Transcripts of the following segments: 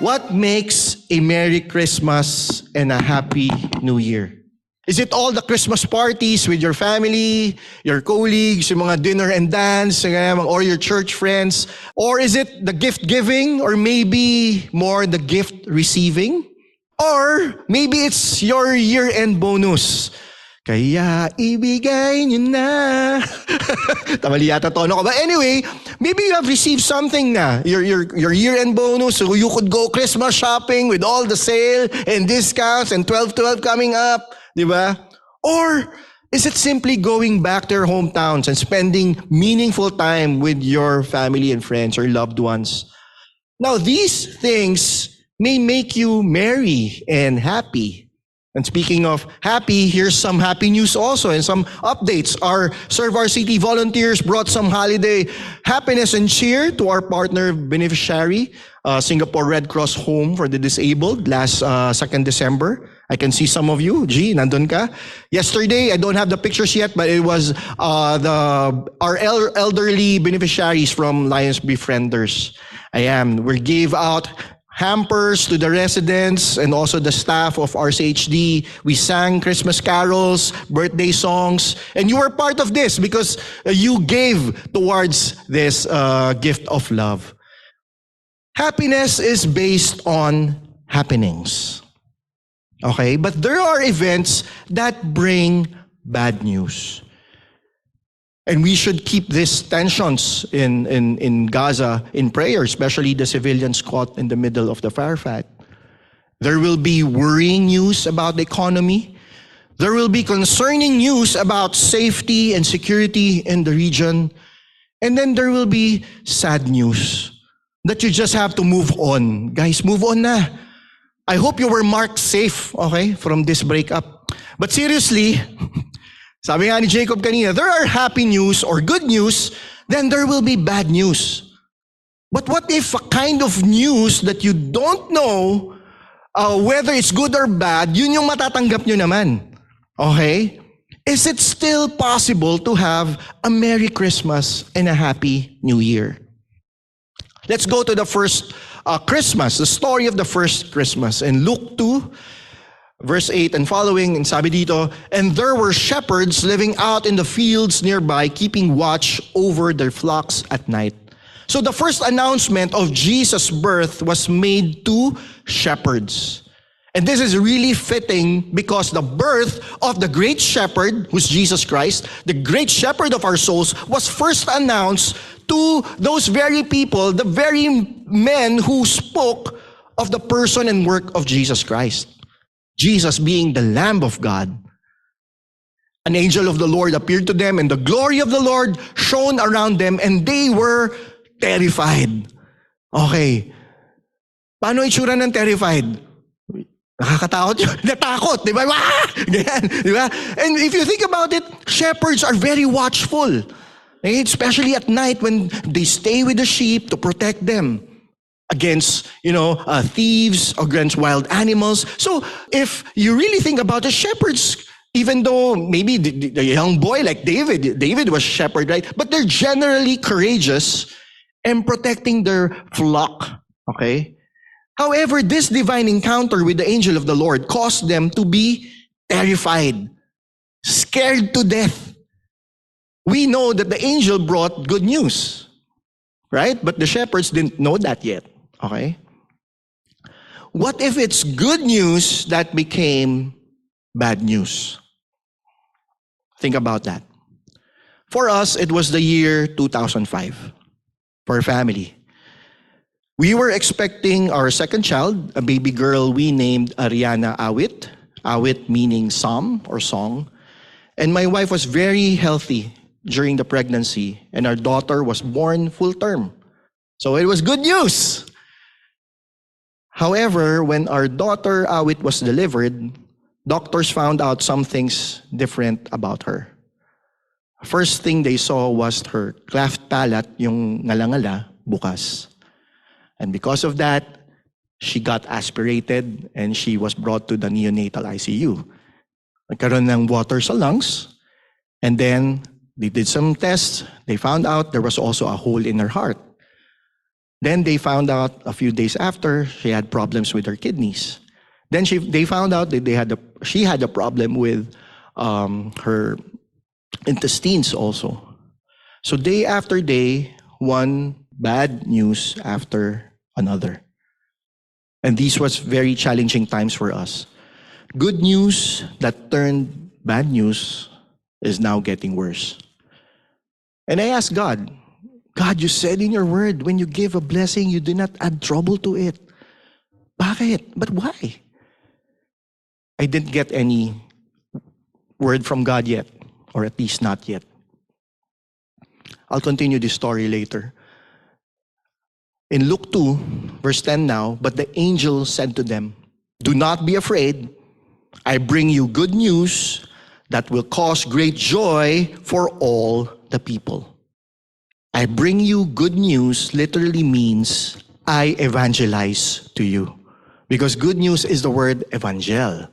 What makes a Merry Christmas and a Happy New Year? Is it all the Christmas parties with your family, your colleagues, yung mga dinner and dance, or your church friends? Or is it the gift giving, or maybe more the gift receiving? Or maybe it's your year-end bonus. Kaya ibigay niyo na. Tamali yata tono ko. But anyway, maybe you have received something na. Your year-end bonus, so you could go Christmas shopping with all the sale and discounts and 12/12 coming up. Diba? Or is it simply going back to your hometowns and spending meaningful time with your family and friends or loved ones? Now, these things may make you merry and happy. And speaking of happy, here's some happy news also and some updates. Our Serve Our City volunteers brought some holiday happiness and cheer to our partner beneficiary, Singapore Red Cross Home for the Disabled, last 2nd December. I can see some of you. G, nandun ka. Yesterday, I don't have the pictures yet, but it was our elderly beneficiaries from Lions Befrienders. We gave out hampers to the residents and also the staff of RCHD. We sang Christmas carols, birthday songs, and you were part of this because you gave towards this gift of love. Happiness is based on happenings. Okay? But there are events that bring bad news. And we should keep these tensions in Gaza in prayer, especially the civilians caught in the middle of the firefight. There will be worrying news about the economy. There will be concerning news about safety and security in the region. And then there will be sad news that you just have to move on. Guys, move on na. I hope you were marked safe, okay, from this breakup. But seriously, sabi nga ni Jacob kanina, there are happy news or good news, then there will be bad news. But what if a kind of news that you don't know whether it's good or bad, yun yung matatanggap nyo naman? Okay? Is it still possible to have a Merry Christmas and a Happy New Year? Let's go to the first Christmas, the story of the first Christmas. In Luke 2, Verse 8 and following, and sabi dito, and there were shepherds living out in the fields nearby, keeping watch over their flocks at night. So the first announcement of Jesus' birth was made to shepherds. And this is really fitting because the birth of the great shepherd, who's Jesus Christ, the great shepherd of our souls, was first announced to those very people, the very men who spoke of the person and work of Jesus Christ. Jesus being the Lamb of God. An angel of the Lord appeared to them, and the glory of the Lord shone around them, and they were terrified. Okay. Paano itsura ng terrified? Nakakatakot yun. Natakot, di ba? Ganyan, di ba? And if you think about it, shepherds are very watchful. Especially at night when they stay with the sheep to protect them against, thieves, against wild animals. So if you really think about the shepherds, even though maybe the young boy like David was a shepherd, right? But they're generally courageous and protecting their flock, okay? However, this divine encounter with the angel of the Lord caused them to be terrified, scared to death. We know that the angel brought good news, right? But the shepherds didn't know that yet. Okay? What if it's good news that became bad news? Think about that. For us, it was the year 2005. For our family. We were expecting our second child, a baby girl we named Ariana Awit. Awit meaning psalm or song. And my wife was very healthy during the pregnancy, and our daughter was born full term. So it was good news. However, when our daughter Awit was delivered, doctors found out some things different about her. First thing they saw was her cleft palate, yung ngalangala, bukas. And because of that, she got aspirated and she was brought to the neonatal ICU. Nagkaroon ng water sa lungs, and then they did some tests. They found out there was also a hole in her heart. Then they found out a few days after she had problems with her kidneys. Then they found out that she had a problem with her intestines also. So day after day, one bad news after another. And these was very challenging times for us. Good news that turned bad news is now getting worse. And I asked God, you said in your word, when you give a blessing, you do not add trouble to it. Bakit? But why? I didn't get any word from God yet, or at least not yet. I'll continue this story later. In Luke 2, verse 10 now, but the angel said to them, do not be afraid. I bring you good news that will cause great joy for all the people. I bring you good news literally means I evangelize to you. Because good news is the word evangel.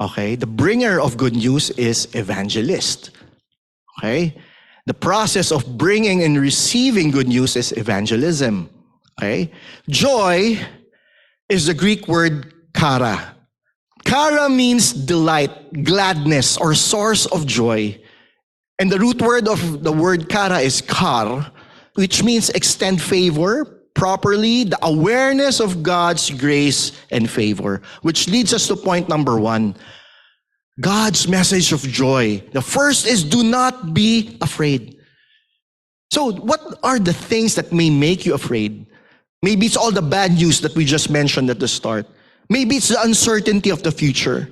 Okay? The bringer of good news is evangelist. Okay? The process of bringing and receiving good news is evangelism. Okay? Joy is the Greek word kara. Kara means delight, gladness, or source of joy. And the root word of the word kara is kar, which means extend favor, properly, the awareness of God's grace and favor, which leads us to point number 1. God's message of joy. The first is do not be afraid. So what are the things that may make you afraid? Maybe it's all the bad news that we just mentioned at the start. Maybe it's the uncertainty of the future.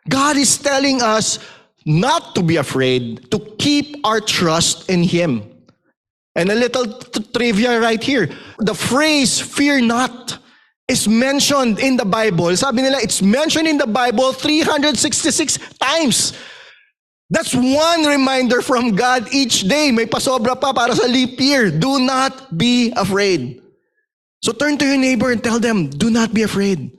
God is telling us not to be afraid, to keep our trust in Him. And a little trivia right here. The phrase, fear not, is mentioned in the Bible. Sabi nila, it's mentioned in the Bible 366 times. That's one reminder from God each day. May pasobra pa para sa leap year. Do not be afraid. So turn to your neighbor and tell them, do not be afraid.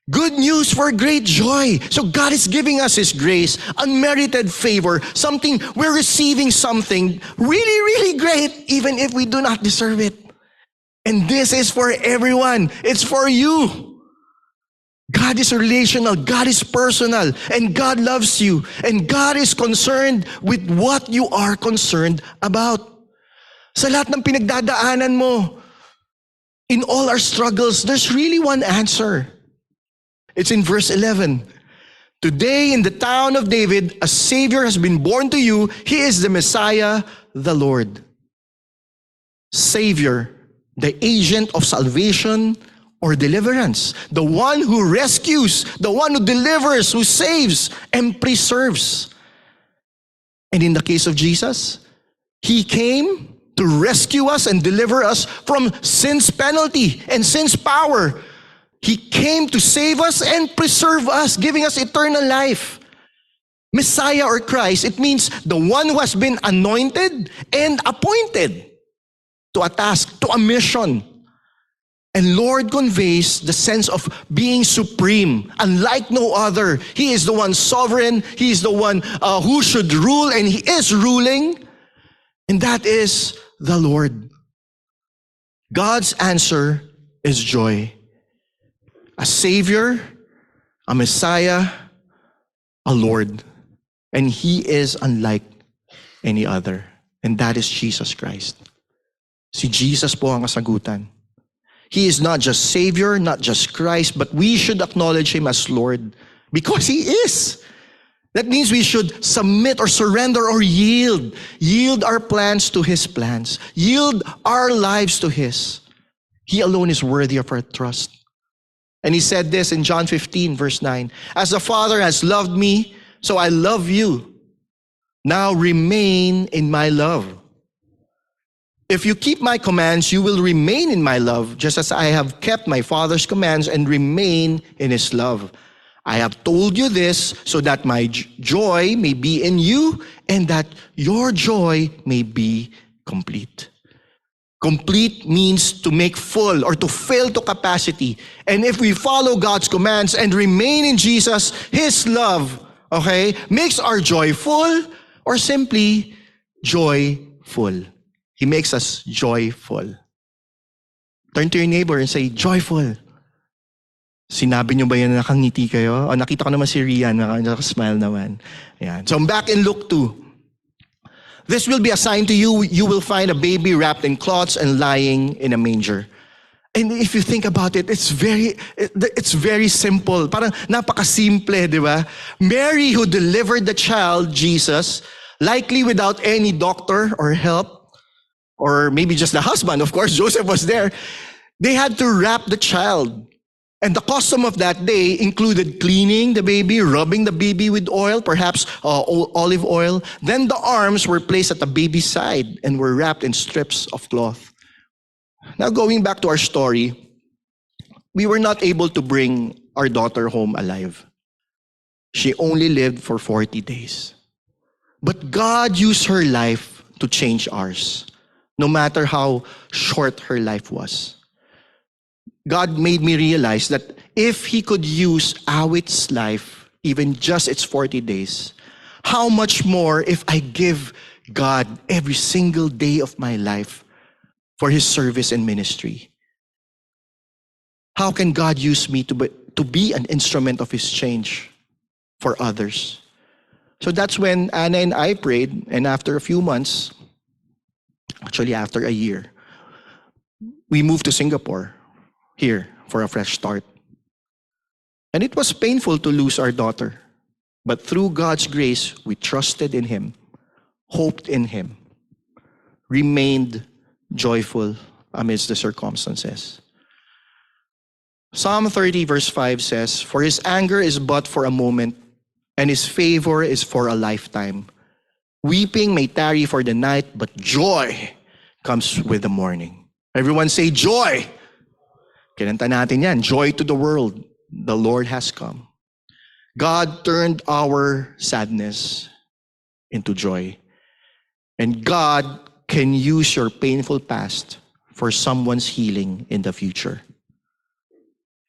Good news for great joy. So God is giving us His grace, unmerited favor, something, we're receiving something really, really great, even if we do not deserve it. And this is for everyone. It's for you. God is relational, God is personal, and God loves you. And God is concerned with what you are concerned about. Sa lahat ng pinagdadaanan mo, in all our struggles, there's really one answer. It's in verse 11. Today in the town of David, a Savior has been born to you. He is the Messiah, the Lord. Savior, the agent of salvation or deliverance. The one who rescues, the one who delivers, who saves and preserves. And in the case of Jesus, He came to rescue us and deliver us from sin's penalty and sin's power. He came to save us and preserve us, giving us eternal life. Messiah or Christ, it means the one who has been anointed and appointed to a task, to a mission. And Lord conveys the sense of being supreme, unlike no other. He is the one sovereign. He is the one who should rule, and He is ruling. And that is the Lord. God's answer is joy. A Savior, a Messiah, a Lord. And He is unlike any other. And that is Jesus Christ. Si Jesus po ang kasagutan. He is not just Savior, not just Christ, but we should acknowledge Him as Lord because He is. That means we should submit or surrender or yield. Yield our plans to His plans. Yield our lives to His. He alone is worthy of our trust. And He said this in John 15, verse 9. As the Father has loved me, so I love you. Now remain in my love. If you keep my commands, you will remain in my love, just as I have kept my Father's commands and remain in His love. I have told you this so that my joy may be in you and that your joy may be complete. Complete means to make full or to fill to capacity. And if we follow God's commands and remain in Jesus, His love, okay, makes our joy full or simply joyful. He makes us joyful. Turn to your neighbor and say, joyful. Sinabi niyo ba yan na nakangiti kayo? O nakita ko naman si Rian, nakasmile naman. Yan. So back in Luke 2. This will be a sign to you. You will find a baby wrapped in cloths and lying in a manger. And if you think about it, it's very simple. Parang napaka-simple, di ba? Mary, who delivered the child, Jesus, likely without any doctor or help, or maybe just the husband, of course, Joseph was there. They had to wrap the child. And the custom of that day included cleaning the baby, rubbing the baby with oil, perhaps olive oil. Then the arms were placed at the baby's side and were wrapped in strips of cloth. Now going back to our story, we were not able to bring our daughter home alive. She only lived for 40 days. But God used her life to change ours, no matter how short her life was. God made me realize that if He could use Awit's life, even just its 40 days, how much more if I give God every single day of my life for His service and ministry? How can God use me to be an instrument of His change for others? So that's when Anna and I prayed, and after a few months, actually after a year, we moved to Singapore. Here for a fresh start. And it was painful to lose our daughter. But through God's grace, we trusted in Him, hoped in Him, remained joyful amidst the circumstances. Psalm 30 verse 5 says, "For His anger is but for a moment, and His favor is for a lifetime. Weeping may tarry for the night, but joy comes with the morning." Everyone say joy. Kinanta natin yan. Joy to the world. The Lord has come. God turned our sadness into joy. And God can use your painful past for someone's healing in the future.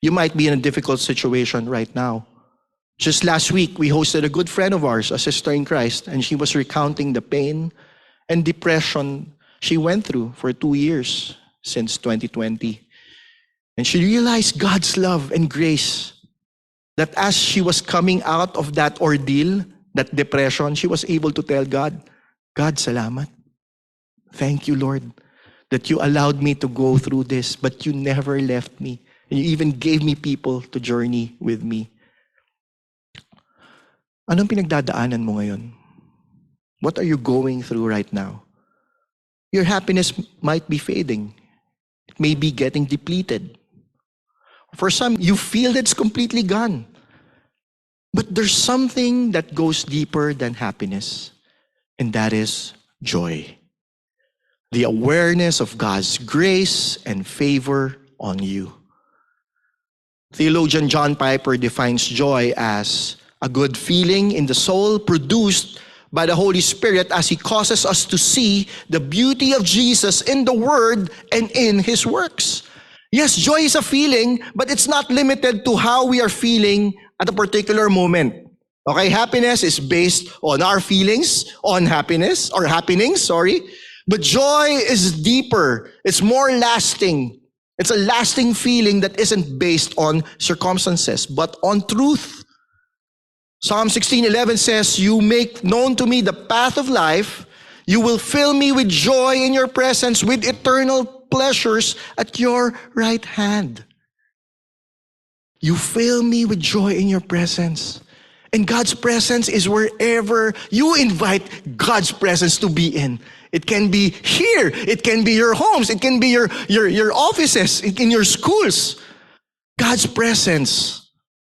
You might be in a difficult situation right now. Just last week, we hosted a good friend of ours, a sister in Christ, and she was recounting the pain and depression she went through for 2 years since 2020. And she realized God's love and grace, that as she was coming out of that ordeal, that depression, she was able to tell God, God, salamat. Thank you, Lord, that you allowed me to go through this, but you never left me. And you even gave me people to journey with me. Anong pinagdadaanan mo ngayon? What are you going through right now? Your happiness might be fading. It may be getting depleted. For some, you feel it's completely gone. But there's something that goes deeper than happiness, and that is joy. The awareness of God's grace and favor on you. Theologian John Piper defines joy as a good feeling in the soul produced by the Holy Spirit as He causes us to see the beauty of Jesus in the Word and in His works. Yes, joy is a feeling, but it's not limited to how we are feeling at a particular moment. Okay, happiness is based on our feelings, on happiness, or happenings, sorry. But joy is deeper. It's more lasting. It's a lasting feeling that isn't based on circumstances, but on truth. Psalm 16:11 says, "You make known to me the path of life. You will fill me with joy in your presence, with eternal pleasures at your right hand." You fill me with joy in your presence. And God's presence is wherever you invite God's presence to be in. It can be here. It can be your homes. It can be your offices, in your schools. God's presence.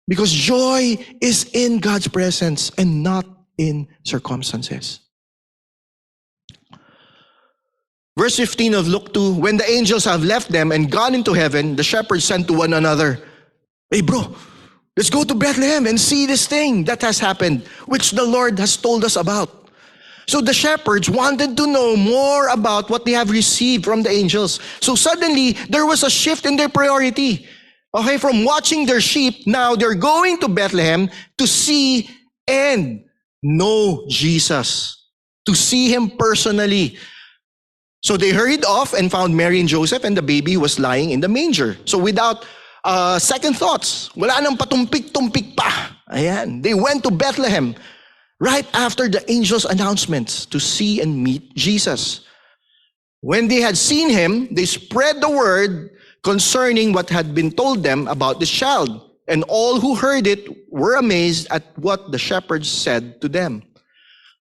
Because joy is in God's presence and not in circumstances. Verse 15 of Luke 2, "When the angels have left them and gone into heaven, the shepherds said to one another, 'Hey bro, let's go to Bethlehem and see this thing that has happened, which the Lord has told us about.'" So the shepherds wanted to know more about what they have received from the angels. So suddenly, there was a shift in their priority. Okay, from watching their sheep, now they're going to Bethlehem to see and know Jesus, to see Him personally. So they hurried off and found Mary and Joseph, and the baby was lying in the manger. So without second thoughts, wala nang patumpik-tumpik pa. Ayan. They went to Bethlehem right after the angel's announcements to see and meet Jesus. When they had seen him, they spread the word concerning what had been told them about this child. And all who heard it were amazed at what the shepherds said to them.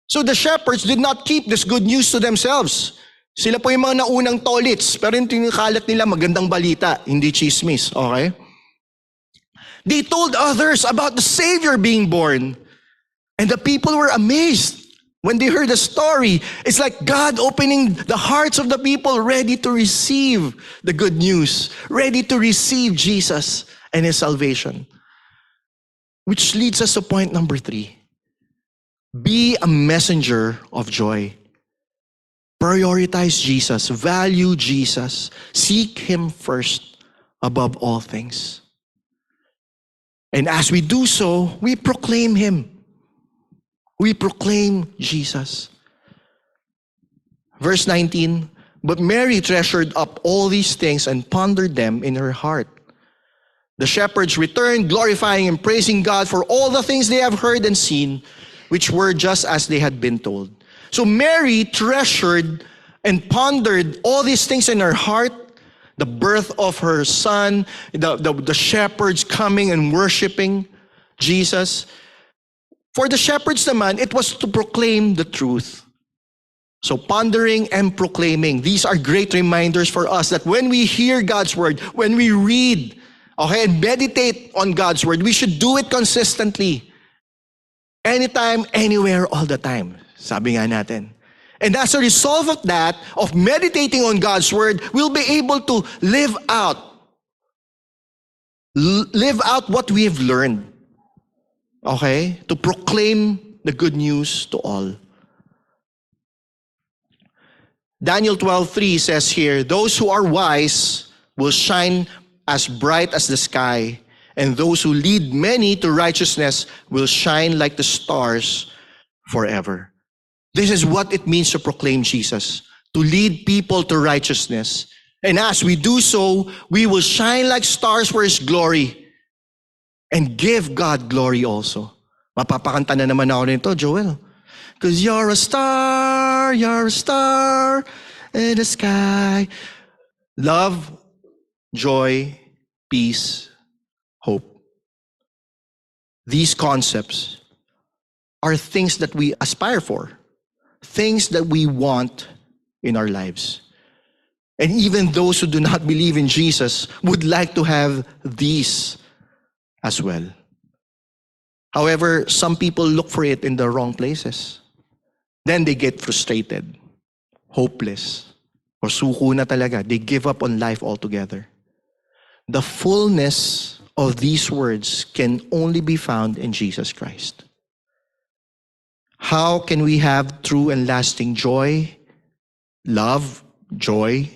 So the shepherds did not keep this good news to themselves. Sila po yung mga naunang tolits, pero yung tinikalat nila magandang balita, hindi chismis, okay? They told others about the Savior being born. And the people were amazed when they heard the story. It's like God opening the hearts of the people ready to receive the good news, ready to receive Jesus and his salvation. Which leads us to point number 3. Be a messenger of joy. Prioritize Jesus, value Jesus, seek him first above all things. And as we do so, we proclaim him. We proclaim Jesus. Verse 19, but Mary treasured up all these things and pondered them in her heart. The shepherds returned, glorifying and praising God for all the things they have heard and seen, which were just as they had been told. So Mary treasured and pondered all these things in her heart, the birth of her son, the shepherds coming and worshiping Jesus. For the shepherds naman, it was to proclaim the truth. So pondering and proclaiming, these are great reminders for us that when we hear God's word, when we read, okay, and meditate on God's word, we should do it consistently. Anytime, anywhere, all the time. Sabi nga natin. And as a result of that, of meditating on God's word, we'll be able to live out what we have learned. Okay? To proclaim the good news to all. Daniel 12:3 says here, those who are wise will shine as bright as the sky, and those who lead many to righteousness will shine like the stars forever. This is what it means to proclaim Jesus, to lead people to righteousness. And as we do so, we will shine like stars for his glory and give God glory also. Mapapakanta na naman ako nito, Joel. Because you're a star in the sky. Love, joy, peace, hope. These concepts are things that we aspire for, things that we want in our lives. And even those who do not believe in Jesus would like to have these as well. However, some people look for it in the wrong places. Then they get frustrated, hopeless, or suko na talaga. They give up on life altogether. The fullness of these words can only be found in Jesus Christ. How can we have true and lasting joy, love, joy,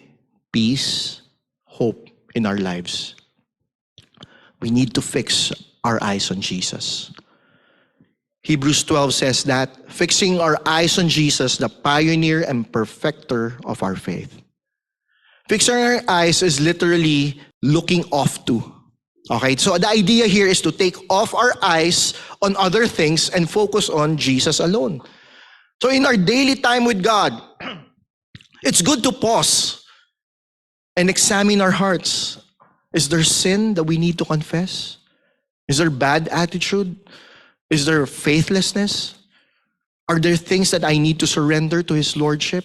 peace, hope in our lives? We need to fix our eyes on Jesus. Hebrews 12 says that, fixing our eyes on Jesus, the pioneer and perfecter of our faith. Fixing our eyes is literally looking off to. Okay, so the idea here is to take off our eyes on other things and focus on Jesus alone. So in our daily time with God, it's good to pause and examine our hearts. Is there sin that we need to confess? Is there bad attitude? Is there faithlessness? Are there things that I need to surrender to his lordship?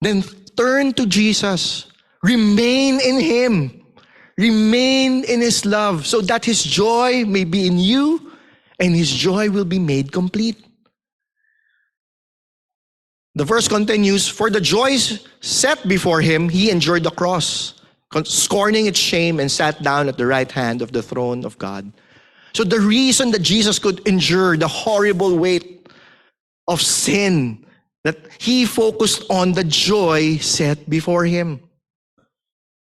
Then turn to Jesus. Remain in him. Remain in his love so that his joy may be in you and his joy will be made complete. The verse continues, for the joys set before him, he endured the cross, scorning its shame, and sat down at the right hand of the throne of God. So the reason that Jesus could endure the horrible weight of sin, that he focused on the joy set before him.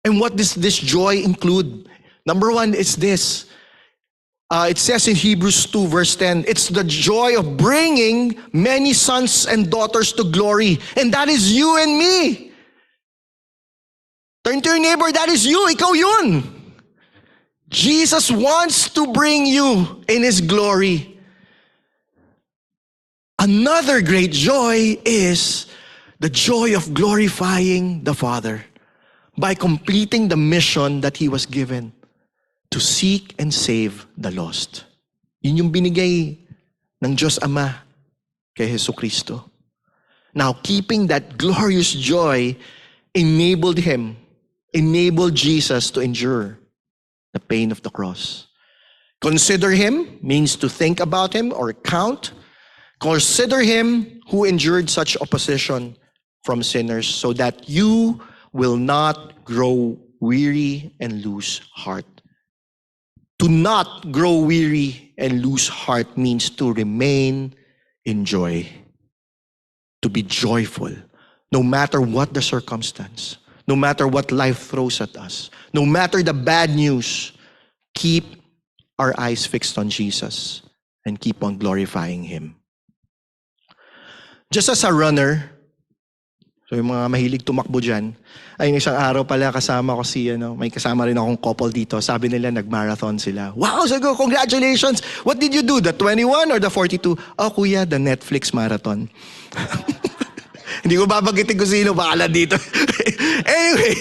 And what does this joy include? Number one is this. It says in Hebrews 2 verse 10, it's the joy of bringing many sons and daughters to glory. And that is you and me. Turn to your neighbor, that is you, ikaw yun. Jesus wants to bring you in His glory. Another great joy is the joy of glorifying the Father by completing the mission that He was given to seek and save the lost. Yun yung binigay ng Diyos Ama kay Jesucristo. Now, keeping that glorious joy enabled Jesus to endure the pain of the cross. Consider Him means to think about Him or count. Consider Him who endured such opposition from sinners so that you will not grow weary and lose heart. To not grow weary and lose heart means to remain in joy. To be joyful, no matter what the circumstance, no matter what life throws at us, no matter the bad news, keep our eyes fixed on Jesus and keep on glorifying Him. Just as a runner, so yung mga mahilig tumakbo dyan, ay isang araw pala kasama ko may kasama rin akong couple dito. Sabi nila nag-marathon sila. Wow, sago, congratulations! What did you do? The 21 or the 42? Oh, kuya, the Netflix marathon. Hindi ko babanggitin kung sino bahala dito. Anyway,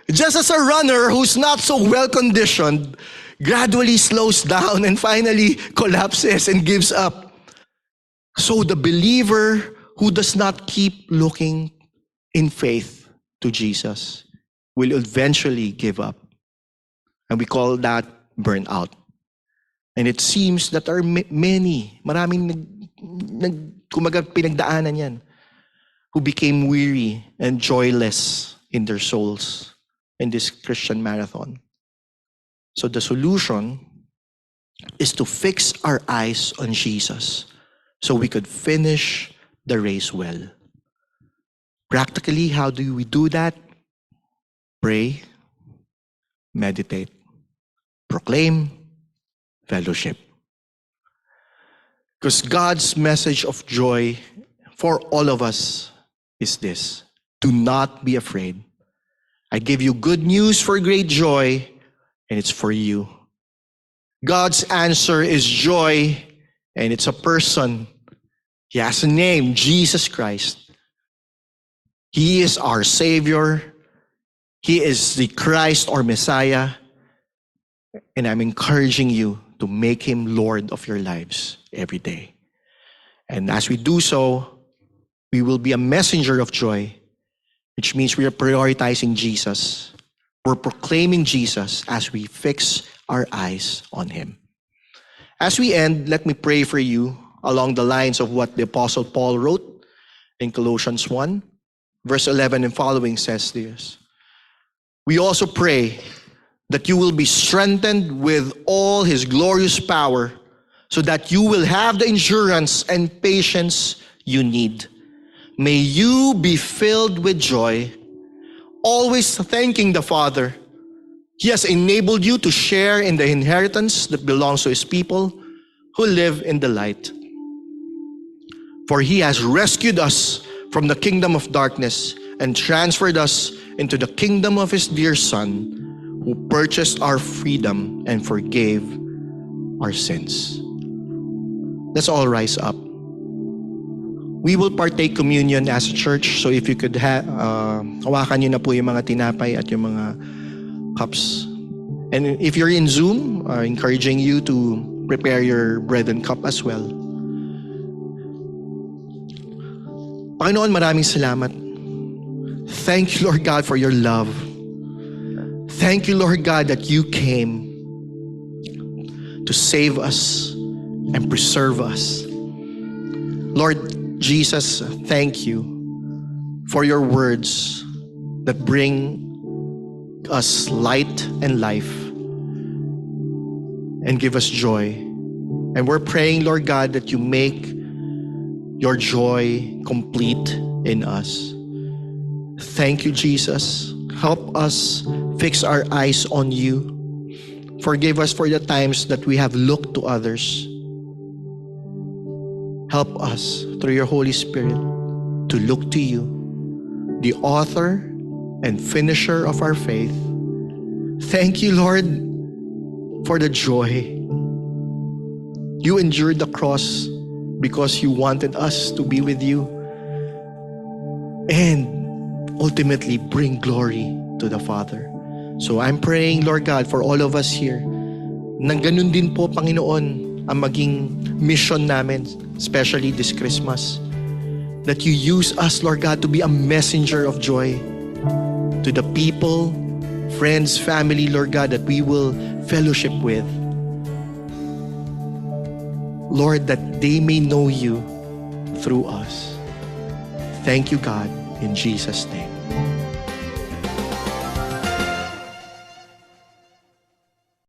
just as a runner who's not so well-conditioned, gradually slows down and finally collapses and gives up. So the believer who does not keep looking in faith to Jesus will eventually give up. And we call that burnout. And it seems that there are maraming pinagdaanan yan, who became weary and joyless in their souls in this Christian marathon. So the solution is to fix our eyes on Jesus so we could finish the race well. Practically, how do we do that? Pray, meditate, proclaim, fellowship. Because God's message of joy for all of us is this: do not be afraid. I give you good news for great joy, and it's for you. God's answer is joy, and it's a person. He has a name, Jesus Christ. He is our Savior. He is the Christ or Messiah. And I'm encouraging you to make Him Lord of your lives every day. And as we do so, we will be a messenger of joy, which means we are prioritizing Jesus. We're proclaiming Jesus as we fix our eyes on Him. As we end, let me pray for you along the lines of what the Apostle Paul wrote in Colossians 1, verse 11 and following says this: we also pray that you will be strengthened with all His glorious power, so that you will have the endurance and patience you need. May you be filled with joy, always thanking the Father. He has enabled you to share in the inheritance that belongs to His people who live in the light. For He has rescued us from the kingdom of darkness and transferred us into the kingdom of His dear Son, who purchased our freedom and forgave our sins. Let's all rise up. We will partake communion as a church, so if you could hawakan niyo na po yung mga tinapay at yung mga cups. And if you're in Zoom, encouraging you to prepare your bread and cup as well. Panginoon, maraming salamat. Thank you, Lord God, for your love. Thank you, Lord God, that you came to save us and preserve us. Lord Jesus, thank you for your words that bring us light and life and give us joy. And we're praying, Lord God, that you make your joy complete in us. Thank you, Jesus. Help us fix our eyes on you. Forgive us for the times that we have looked to others. Help us through your Holy Spirit to look to you, the author and finisher of our faith. Thank you, Lord, for the joy. You endured the cross because you wanted us to be with you and ultimately bring glory to the Father. So I'm praying, Lord God, for all of us here, nang ganun din po, Panginoon, ang maging mission namin, especially this Christmas, that you use us, Lord God, to be a messenger of joy to the people, friends, family, Lord God, that we will fellowship with. Lord, that they may know you through us. Thank you, God, in Jesus' name.